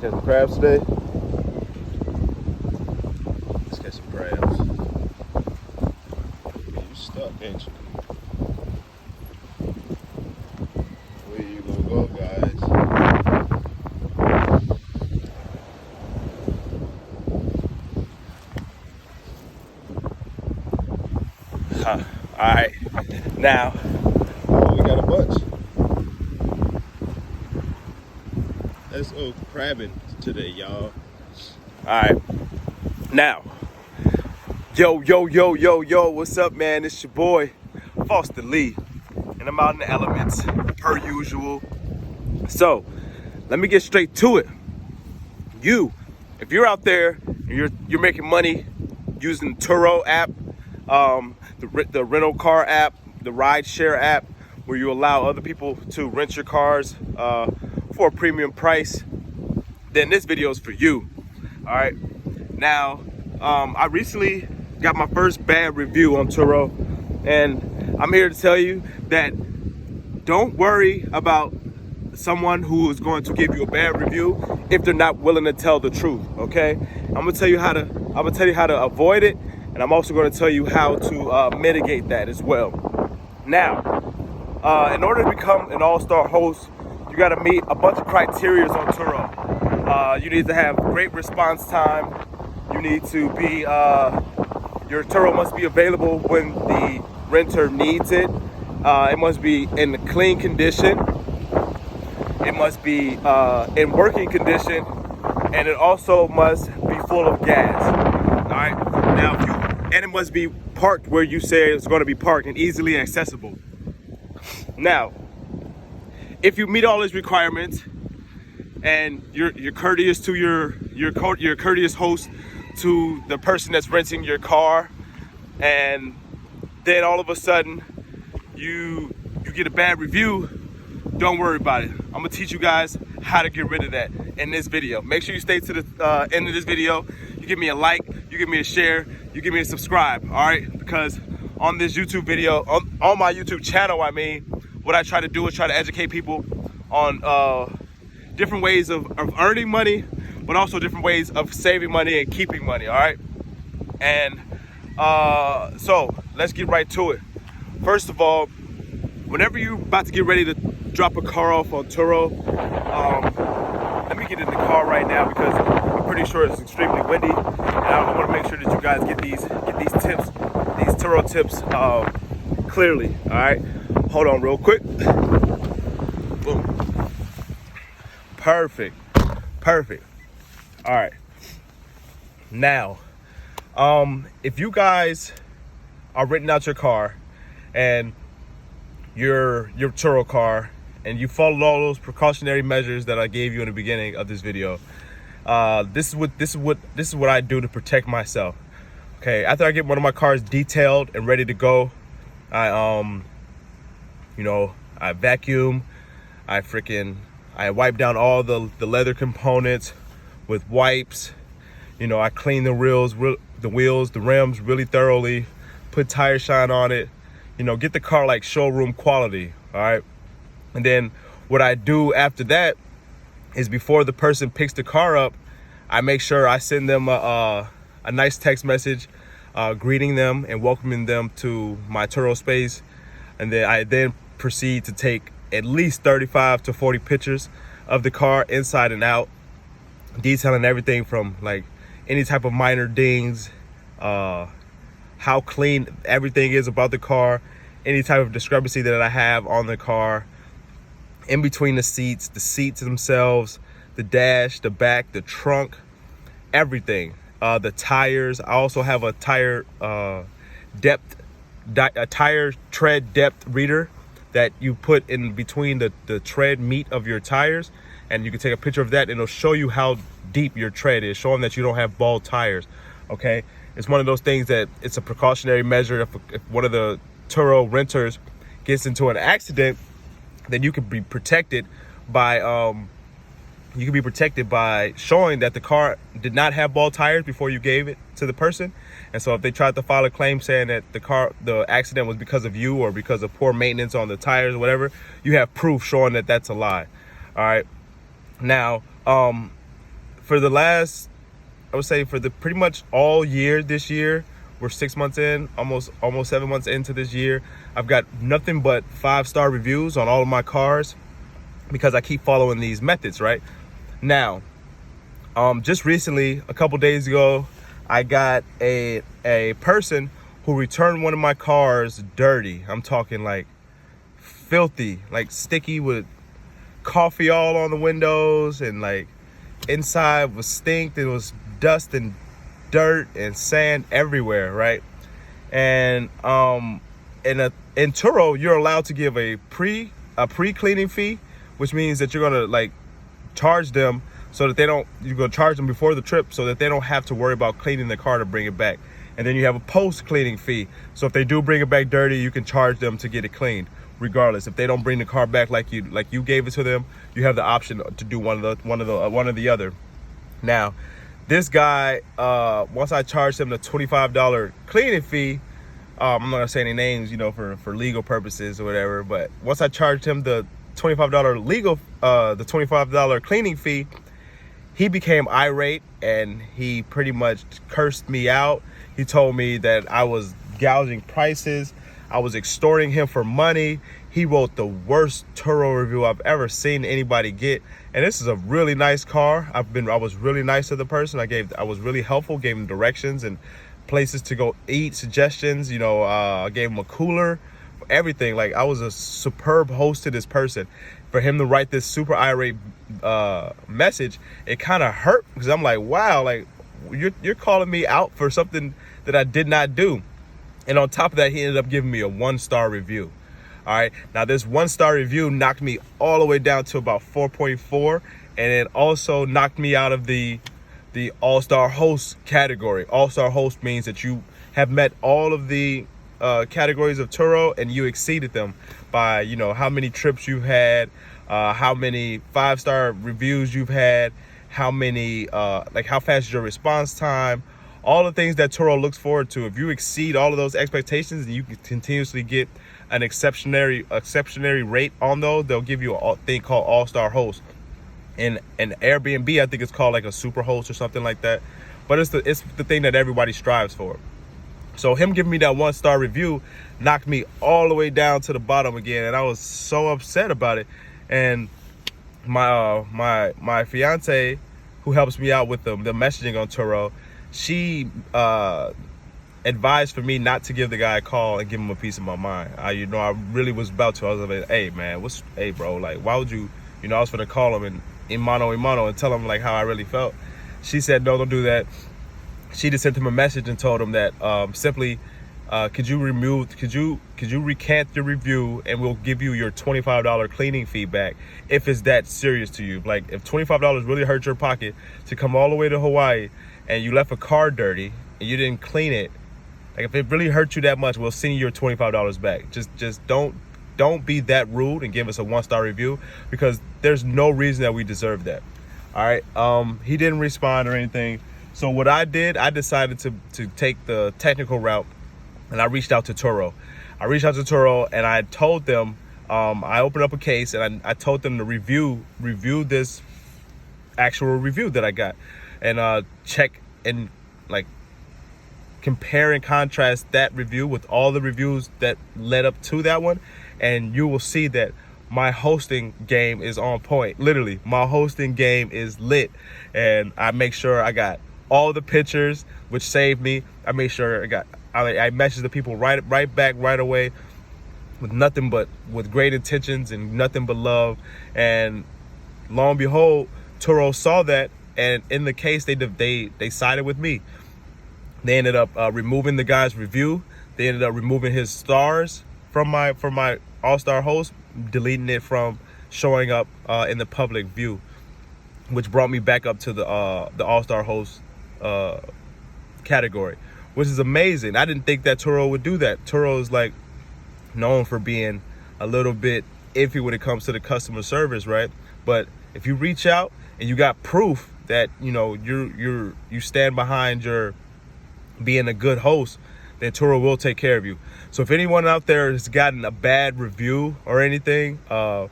catch some crabs today. Let's catch some crabs. You stuck, ain't you? Where you gonna go, guys? Alright, now we got a bunch. Let's go crabbing today, y'all. Alright, now, yo, what's up, man? It's your boy, Foster Lee, and I'm out in the elements, per usual. So, let me get straight to it. If you're out there and you're making money using the Turo app, the rental car app, the ride share app, where you allow other people to rent your cars for a premium price, then this video is for you. All right. Now, I recently got my first bad review on Turo, and I'm here to tell you that don't worry about someone who is going to give you a bad review if they're not willing to tell the truth. Okay, I'm gonna tell you how to avoid it, and I'm also going to tell you how to mitigate that as well. Now, in order to become an all-star host, you got to meet a bunch of criteria on Turo. You need to have great response time. You need to be, your Turo must be available when the renter needs it. It must be in clean condition. It must be in working condition, and it also must be full of gas. All right. Now, and it must be parked where you say it's going to be parked and easily accessible. Now, if you meet all these requirements and you're courteous to your courteous host to the person that's renting your car, and then all of a sudden you get a bad review, don't worry about it. I'm gonna teach you guys how to get rid of that in this video. Make sure you stay to the end of this video. You give me a like, you give me a share, you give me a subscribe, all right? Because on this YouTube video, on my YouTube channel, I mean, what I try to do is try to educate people on different ways of earning money, but also different ways of saving money and keeping money, all right? And so let's get right to it. First of all, whenever you're about to get ready to drop a car off on Turo, let me get in the car right now because I'm pretty sure it's extremely windy, and I want to make sure that you guys get these tips, these Turo tips clearly. All right, hold on real quick. Boom. Perfect. All right. Now, if you guys are renting out your car and your Turo car, and you followed all those precautionary measures that I gave you in the beginning of this video, this is what I do to protect myself. Okay, after I get one of my cars detailed and ready to go, I vacuum, I wipe down all the leather components with wipes. I clean the wheels, the rims really thoroughly, put tire shine on it. Get the car like showroom quality, all right? And then what I do after that is, before the person picks the car up, I make sure I send them a nice text message greeting them and welcoming them to my Turo space. And then I proceed to take at least 35 to 40 pictures of the car inside and out, detailing everything from like any type of minor dings, how clean everything is about the car, any type of discrepancy that I have on the car, in between the seats themselves, the dash, the back, the trunk, everything, the tires. I also have a tire tread depth reader that you put in between the tread meat of your tires, and you can take a picture of that and it'll show you how deep your tread is, showing that you don't have bald tires. Okay, it's one of those things that it's a precautionary measure. If one of the Turo renters gets into an accident, then you can be protected by showing that the car did not have bald tires before you gave it to the person. And so if they tried to file a claim saying that the accident was because of you or because of poor maintenance on the tires or whatever, you have proof showing that that's a lie. All right. Now, for the last, I would say for the pretty much all year this year, we're 6 months in, almost 7 months into this year. I've got nothing but 5-star reviews on all of my cars because I keep following these methods, right? Now, just recently, a couple days ago, I got a person who returned one of my cars dirty. I'm talking like filthy, like sticky with coffee all on the windows, and like inside was stinked. It was dust and dirt and sand everywhere, right? And in Turo, you're allowed to give a pre-cleaning fee, which means that you're gonna like charge them so that you're gonna charge them before the trip so that they don't have to worry about cleaning the car to bring it back. And then you have a post-cleaning fee. So if they do bring it back dirty, you can charge them to get it cleaned. Regardless, if they don't bring the car back like you gave it to them, you have the option to do one or the other. Now, this guy, once I charged him the $25 cleaning fee, I'm not gonna say any names, for legal purposes or whatever. But once I charged him the $25 cleaning fee, he became irate and he pretty much cursed me out. He told me that I was gouging prices. I was extorting him for money. He wrote the worst Turo review I've ever seen anybody get. And this is a really nice car. I was really nice to the person. I was really helpful, gave him directions and places to go eat, suggestions. I gave him a cooler, everything. Like, I was a superb host to this person. For him to write this super irate message, it kind of hurt because I'm like, wow, like you're calling me out for something that I did not do. And on top of that, he ended up giving me a 1-star review. All right. Now, this 1-star review knocked me all the way down to about 4.4. And it also knocked me out of the all-star host category. All-star host means that you have met all of the categories of Turo and you exceeded them by, how many trips you've had, how many 5-star reviews you've had, how many, how fast is your response time, all the things that Turo looks forward to. If you exceed all of those expectations and you can continuously get an exceptionary rate on those, they'll give you a thing called all-star host. In Airbnb, I think it's called like a super host or something like that. But it's the thing that everybody strives for. So him giving me that 1-star review knocked me all the way down to the bottom again, and I was so upset about it. And my fiance, who helps me out with the messaging on Turo, she advised for me not to give the guy a call and give him a piece of my mind. I really was about to. I was like, hey man, hey bro, like why would you? I was gonna call him in mano and tell him like how I really felt. She said no, don't do that. She just sent him a message and told him that simply, could you recant your review and we'll give you your $25 cleaning fee back if it's that serious to you. Like if $25 really hurt your pocket to come all the way to Hawaii and you left a car dirty and you didn't clean it, like if it really hurt you that much, we'll send you your $25 back. Just don't be that rude and give us a 1-star review because there's no reason that we deserve that. All right. He didn't respond or anything. So what I did, I decided to take the technical route, and I reached out to Turo. And I told them, I opened up a case and I told them to review this actual review that I got, and check and like compare and contrast that review with all the reviews that led up to that one, and you will see that my hosting game is on point. Literally, my hosting game is lit, and I make sure I got all the pictures, which saved me. I made sure I messaged the people right back right away with great intentions and nothing but love. And lo and behold, Turo saw that, and in the case they sided with me. They ended up removing the guy's review. They ended up removing his stars from my all-star host, deleting it from showing up in the public view, which brought me back up to the all-star host category, which is amazing. I didn't think that Turo would do that. Turo is like known for being a little bit iffy when it comes to the customer service, right? But if you reach out and you got proof that you stand behind your being a good host, then Turo will take care of you. So if anyone out there has gotten a bad review or anything, and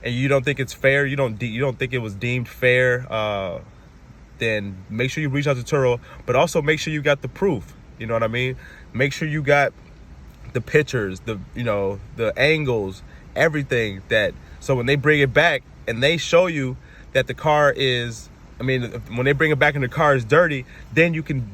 you don't think it's fair, you don't think it was deemed fair then make sure you reach out to Turo, but also make sure you got the proof. You know what I mean? Make sure you got the pictures, the angles, everything, that so when they bring it back and they show you that the car is, when they bring it back and the car is dirty, then you can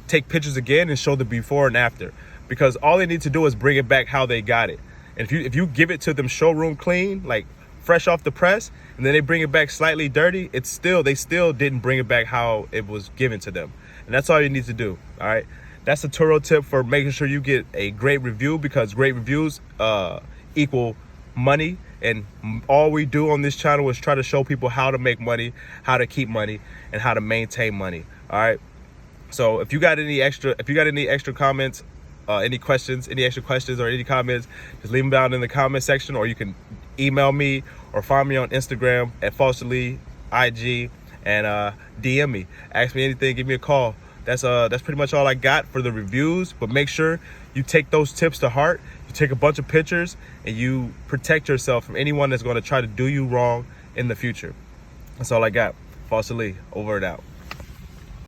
take pictures again and show the before and after, because all they need to do is bring it back how they got it. And if you give it to them showroom clean, like fresh off the press, and then they bring it back slightly dirty, they still didn't bring it back how it was given to them. And that's all you need to do. All right, that's a Turo tip for making sure you get a great review, because great reviews equal money. And all we do on this channel is try to show people how to make money, how to keep money, and how to maintain money. All right. So if you got any extra comments, any extra questions or any comments, just leave them down in the comment section, or you can email me or find me on Instagram at Falsely IG and DM me. Ask me anything, give me a call. That's pretty much all I got for the reviews. But make sure you take those tips to heart. You take a bunch of pictures and you protect yourself from anyone that's going to try to do you wrong in the future. That's all I got. Falsely, over and out.